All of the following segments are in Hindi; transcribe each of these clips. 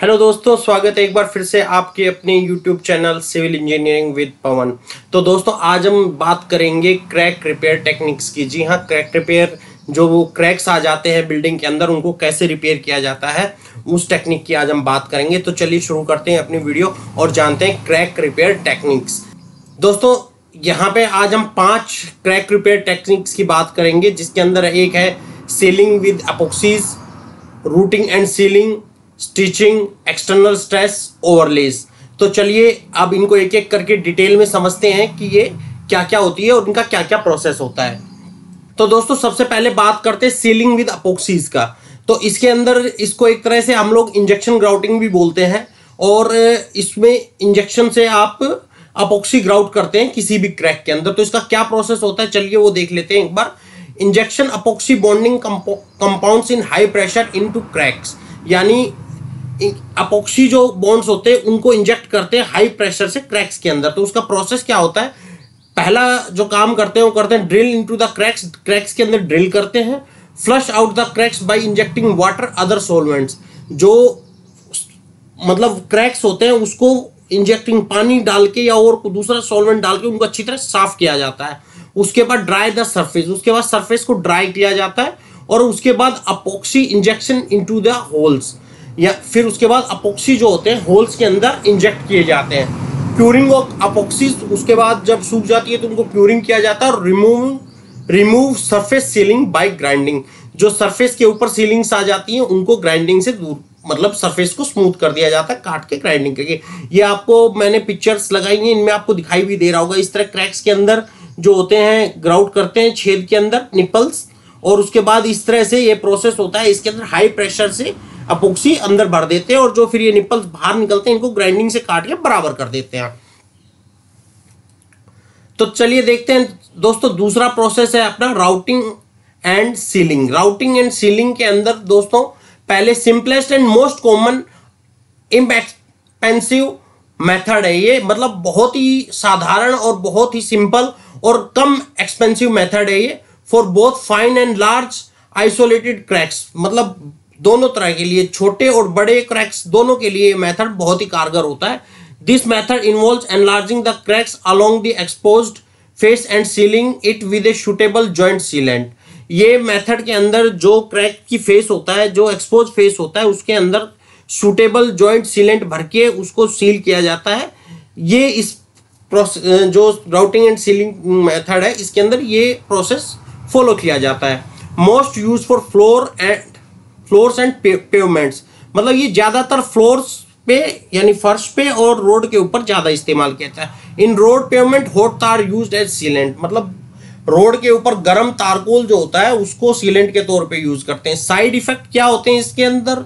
हेलो दोस्तों, स्वागत है एक बार फिर से आपके अपने YouTube channel civil engineering with Pawan. तो दोस्तों आज हम बात करेंगे क्रैक रिपेयर टेक्निक्स की। जी हाँ, क्रैक रिपेयर, जो वो क्रैक्स आ जाते हैं बिल्डिंग के अंदर, उनको कैसे रिपेयर किया जाता है, उस टेक्निक की आज हम बात करेंगे। तो चलिए शुरू करते हैं अपनी वीडियो और जानते हैं क्रैक रिपेयर टेक्निक्स। दोस्तों यहाँ पे आज हम 5 क्रैक रिपेयर टेक्निक्स की बात करेंगे, जिसके अंदर एक है sealing with epoxies, routing and sealing, stitching, external stress, overlays. तो चलिए अब इनको एक एक करके डिटेल में समझते हैं कि ये क्या क्या होती है और इनका क्या क्या प्रोसेस होता है। तो दोस्तों सबसे पहले बात करते हैं सीलिंग विद एपॉक्सीज का। तो इसके अंदर इसको एक तरह से हम लोग इंजेक्शन ग्राउटिंग भी बोलते हैं, और इसमें इंजेक्शन से आप एपॉक्सी ग्राउट करते हैं किसी भी क्रैक के अंदर। तो इसका क्या प्रोसेस होता है, चलिए वो देख लेते हैं एक बार। Injection epoxy bonding compounds in high pressure into cracks, यानी एपॉक्सी जो बॉन्ड्स होते हैं उनको इंजेक्ट करते हैं हाई प्रेशर से क्रैक्स के अंदर। तो उसका प्रोसेस क्या होता है, पहला जो काम करते हैं वो करते हैं drill into the cracks, cracks के अंदर ड्रिल करते हैं। Flush out the cracks by injecting water other solvents, जो मतलब क्रैक्स होते हैं उसको इंजेक्टिंग पानी डाल के या और दूसरा सॉल्वेंट डाल के उनको अच्छी तरह साफ किया जाता है। उसके बाद ड्राई द सरफेस, उसके बाद सरफेस को ड्राई किया जाता है, और उसके बाद epoxy injection into the holes, या फिर उसके बाद एपॉक्सी जो होते हैं होल्स के अंदर इंजेक्ट किए जाते हैं। क्यूरिंग ऑफ एपॉक्सीज, उसके बाद जब सूख जाती है तो उनको क्यूरिंग किया जाता है। और remove surface sealing by grinding, जो सरफेस के ऊपर सीलिंग्स आ जाती हैं उनको ग्राइंडिंग से दूर, मतलब सरफेस को स्मूथ कर दिया जाता है काट के, ग्राइंडिंग करके। ये आपको मैंने पिक्चर्स लगाई हैं, इनमें आपको दिखाई भी दे रहा होगा। इस तरह क्रैक्स के अंदर जो होते हैं ग्राउट करते हैं छेद के अंदर निपल्स, और उसके बाद इस तरह से ये प्रोसेस होता है। इसके अंदर हाई प्रेशर से एपॉक्सी अंदर भर देते हैं, और जो फिर ये निपल्स बाहर निकलते हैं इनको ग्राइंडिंग से काट के बराबर कर देते हैं। तो चलिए देखते हैं दोस्तों, दूसरा प्रोसेस है अपना routing and ceiling. Routing and ceiling के अंदर दोस्तों पहले simplest and most common inexpensive method है ये, मतलब बहुत ही साधारण और बहुत ही सिंपल और कम एक्सपेंसिव मेथड है ये, for both fine and large isolated cracks. मतलब दोनों तरह के लिए, छोटे और बड़े क्रैक्स दोनों के लिए मेथड बहुत ही कारगर होता है। This method involves enlarging the cracks along the exposed face and ceiling it with a suitable joint sealant. ये मेथड के अंदर जो क्रैक की फेस होता है, जो एक्सपोज फेस होता है, उसके अंदर सुटेबल जॉइंट सीलेंट भर के उसको सील किया जाता है। ये इस प्रोसेस, जो राउटिंग एंड सीलिंग मेथड है, इसके अंदर ये प्रोसेस फॉलो किया जाता है। Most use for floors and pavements, मतलब ये ज्यादातर फ्लोर्स पे यानी फर्श पे और रोड के ऊपर ज्यादा इस्तेमाल किया जाता है। इन रोड पेवमेंट हॉट तार यूज्ड एज सीलेंट, मतलब रोड के ऊपर गर्म तारकोल जो होता है उसको सीलेंट के तौर पे यूज करते हैं। साइड इफेक्ट क्या होते हैं इसके अंदर,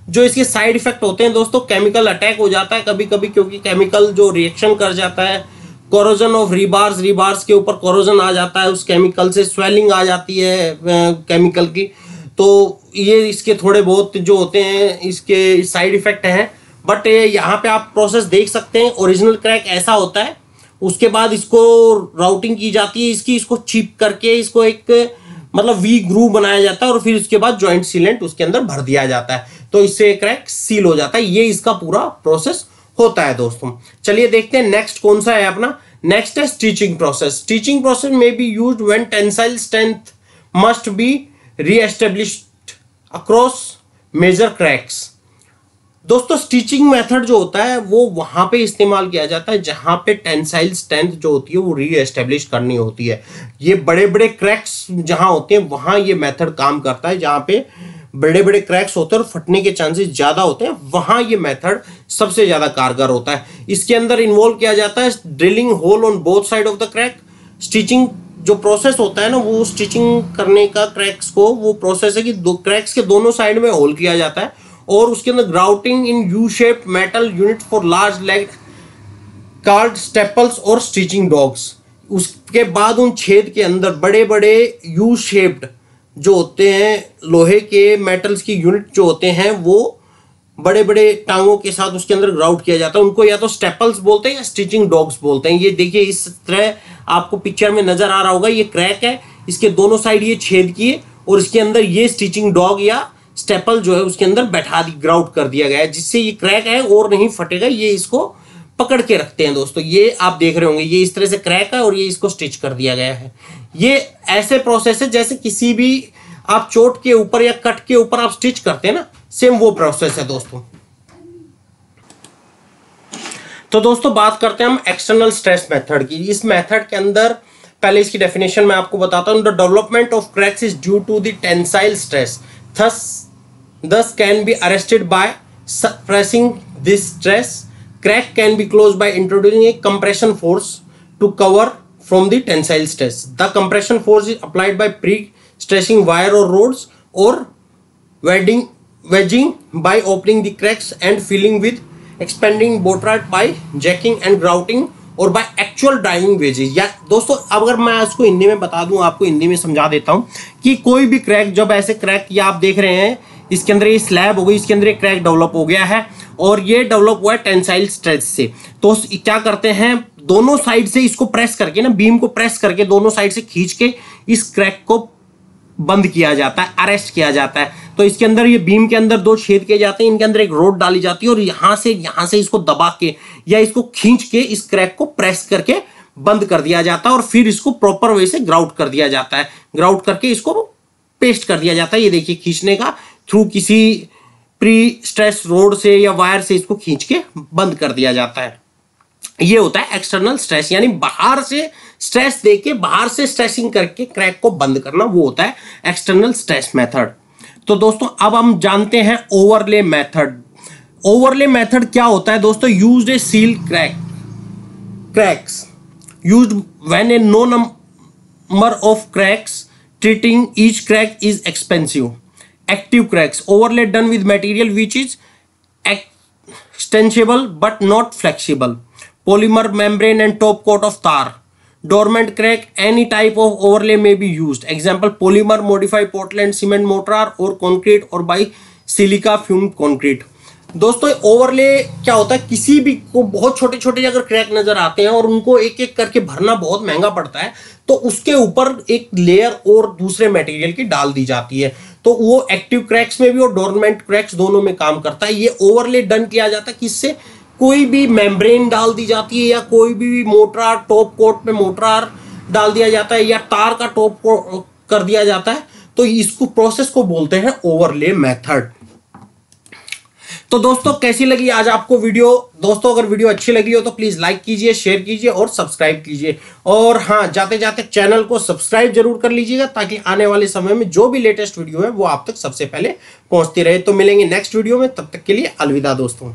जो इसके साइड इफेक्ट होते हैं दोस्तों, केमिकल अटैक हो जाता है कभी कभी, क्योंकि केमिकल जो रिएक्शन कर जाता है। कोरोजन ऑफ रिबार्स, रिबार्स के ऊपर कोरोजन आ जाता है उस केमिकल से, स्वेलिंग आ जाती है केमिकल की। तो ये इसके थोड़े बहुत जो होते हैं इसके साइड इफेक्ट हैं। बट यहाँ पे आप प्रोसेस देख सकते हैं, ओरिजिनल क्रैक ऐसा होता है, उसके बाद इसको राउटिंग की जाती है इसकी, इसको चिप करके इसको एक मतलब वी ग्रूव बनाया जाता है, और फिर उसके बाद जॉइंट सीलेंट उसके अंदर भर दिया जाता है, तो इससे क्रैक सील हो जाता है। ये इसका पूरा प्रोसेस होता है दोस्तों। चलिए देखते हैं नेक्स्ट कौन सा है अपना। नेक्स्ट है स्टिचिंग प्रोसेस। स्टिचिंग प्रोसेस में be used when tensile strength must be reestablished across major cracks. दोस्तों स्टिचिंग मेथड जो होता है वो वहां पे इस्तेमाल किया जाता है जहां पे टेंसाइल स्ट्रेंथ जो होती है वो रीएस्टेब्लिश करनी होती है। ये बड़े बड़े क्रैक्स जहां होते हैं वहां ये मेथड काम करता है, जहां पे बड़े बड़े क्रैक्स होते हैं और फटने के चांसेस ज्यादा होते हैं, वहां ये मेथड सबसे ज्यादा कारगर होता है। इसके अंदर इन्वॉल्व किया जाता है drilling hole on both side of the crack. Stitching जो प्रोसेस होता है ना, वो स्टिचिंग करने का क्रैक्स को, वो प्रोसेस है कि दो क्रैक्स के दोनों साइड में होल किया जाता है, और उसके अंदर grouting in U shaped metal unit for large leg card staples और स्टिचिंग डॉग्स। उसके बाद उन छेद के अंदर बड़े बड़े यू शेप्ड जो होते हैं लोहे के मेटल्स की यूनिट जो होते हैं, वो बड़े बड़े टांगों के साथ उसके अंदर ग्राउट किया जाता है। उनको या तो स्टेपल्स बोलते हैं या स्टिचिंग डॉग्स बोलते हैं। ये देखिए इस तरह आपको पिक्चर में नजर आ रहा होगा, ये क्रैक है, इसके दोनों साइड ये छेद किए और इसके अंदर ये स्टिचिंग डॉग या स्टेपल जो है उसके अंदर बैठा दी, ग्राउट कर दिया गया है, जिससे ये क्रैक है और नहीं फटेगा। ये इसको पकड़ के रखते हैं दोस्तों। ये आप देख रहे होंगे, ये इस तरह से क्रैक है और ये इसको स्टिच कर दिया गया है। ये ऐसे प्रोसेस है जैसे किसी भी आप चोट के ऊपर या कट के ऊपर आप स्टिच करते हैं ना, सेम वो प्रोसेस है दोस्तों। तो दोस्तों बात करते हैं हम एक्सटर्नल स्ट्रेस मेथड की। इस मेथड के अंदर पहले इसकी डेफिनेशन मैं आपको बताता हूं। The development of cracks is due to the tensile stress, thus can be arrested by suppressing this stress. Crack can be closed by introducing a compression force to cover from the tensile stress. The compression force is applied by pre-stressing wire or rods or wedging by opening the cracks and filling with expanding botrite by jacking and grouting और बाय एक्चुअल ड्राइविंग वेजेस। या दोस्तों अगर मैं इसको हिंदी में बता दूं, आपको हिंदी में समझा देता हूं कि कोई भी क्रैक, जब ऐसे क्रैक ये आप देख रहे हैं, इसके अंदर ये स्लैब हो गई, इसके अंदर एक क्रैक डेवलप हो गया है और ये डेवलप हुआ है टेंसाइल स्ट्रेस से। तो क्या करते हैं, दोनों साइड से इसको प्रेस करके ना, बीम को प्रेस करके दोनों साइड से खींच के इस क्रैक को बंद किया जाता है, अरेस्ट किया जाता है। तो इसके अंदर ये बीम के अंदर 2 छेद किए जाते हैं, इनके अंदर एक रोड डाली जाती है और यहां से इसको दबा के या इसको खींच के इस क्रैक को प्रेस करके बंद कर दिया जाता है और फिर इसको प्रॉपर वे से ग्राउट कर दिया जाता है। ग्राउट करके इसको पेस्ट कर दिया जाता है। ये देखिए खींचने का थ्रू किसी प्री स्ट्रेस रोड से या वायर से इसको खींच के बंद कर दिया जाता है। ये होता है एक्सटर्नल स्ट्रेस, यानी बाहर से स्ट्रेस देके बाहर से स्ट्रेसिंग करके क्रैक को बंद करना, वो होता है एक्सटर्नल स्ट्रेस मेथड। तो दोस्तों अब हम जानते हैं ओवरले मेथड। ओवरले मेथड क्या होता है दोस्तों? Used a seal cracks used when a no number of cracks, treating each crack is expensive. Active cracks, overlay done with material which is extensible but not flexible, polymer membrane and top coat of tar. Dormant crack, any type of overlay may be used. Example, polymer modified Portland cement mortar or concrete or by silica fumed concrete. दोस्तों ओवरले क्या होता है, किसी भी को बहुत छोटे छोटे अगर क्रैक नजर आते हैं और उनको एक एक करके भरना बहुत महंगा पड़ता है, तो उसके ऊपर एक लेयर और दूसरे मटेरियल की डाल दी जाती है। तो वो एक्टिव क्रैक्स में भी और डोरमेंट क्रैक्स दोनों में काम करता है। ये ओवरले डन किया जाता है किससे? कोई भी मेम्ब्रेन डाल दी जाती है या कोई भी मोटार, टॉप कोट में मोटार डाल दिया जाता है या तार का टॉप कर दिया जाता है। तो इसको प्रोसेस को बोलते हैं ओवरले मेथड। तो दोस्तों कैसी लगी आज आपको वीडियो? दोस्तों अगर वीडियो अच्छी लगी हो तो प्लीज लाइक कीजिए, शेयर कीजिए और सब्सक्राइब कीजिए। और हाँ, जाते जाते चैनल को सब्सक्राइब जरूर कर लीजिएगा ताकि आने वाले समय में जो भी लेटेस्ट वीडियो है वो आप तक सबसे पहले पहुंचती रहे। तो मिलेंगे नेक्स्ट वीडियो में, तब तक के लिए अलविदा दोस्तों।